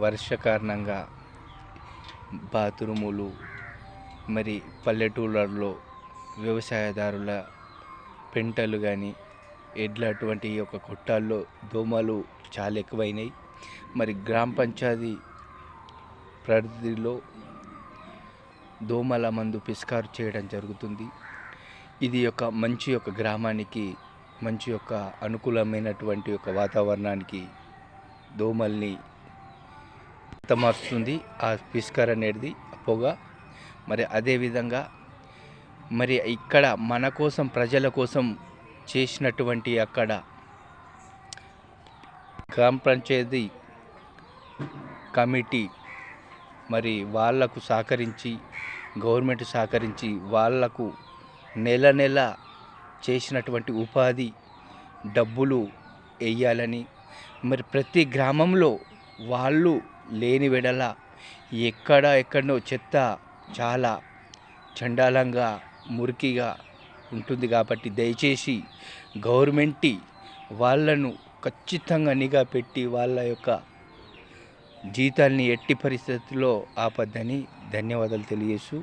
వర్ష కారణంగా బాత్రూములు మరి పల్లెటూళ్ళల్లో వ్యవసాయదారుల పెంటలు కానీ ఎడ్ల అటువంటి యొక్క కొట్టాల్లో దోమలు చాలా ఎక్కువైనాయి. మరి గ్రామ పంచాయతీ పరిధిలో దోమల మందు పిచికారు చేయడం జరుగుతుంది. ఇది మంచి గ్రామానికి మంచి అనుకూలమైనటువంటి వాతావరణానికి దోమల్ని హతమారుస్తుంది ఆ పిచికారి అనేది పొగ. మరి అదేవిధంగా మరి ఇక్కడ మన కోసం ప్రజల కోసం చేసినటువంటి అక్కడ గ్రామ పంచాయతీ కమిటీ మరి వాళ్లకు సహకరించి గవర్నమెంట్ సహకరించి వాళ్లకు నెల చేసినటువంటి ఉపాధి డబ్బులు వేయాలని, మరి ప్రతి గ్రామంలో వాళ్ళు లేని వెడల ఎక్కడో చెత్త చాలా చండాలంగా మురికిగా ఉంటుంది కాబట్టి దయచేసి గవర్నమెంట్ వాళ్ళను ఖచ్చితంగా నిఘా పెట్టి వాళ్ళ యొక్క జీతాల్ని ఎట్టి పరిస్థితుల్లో ఆపద్దని ధన్యవాదాలు తెలియజేస్తూ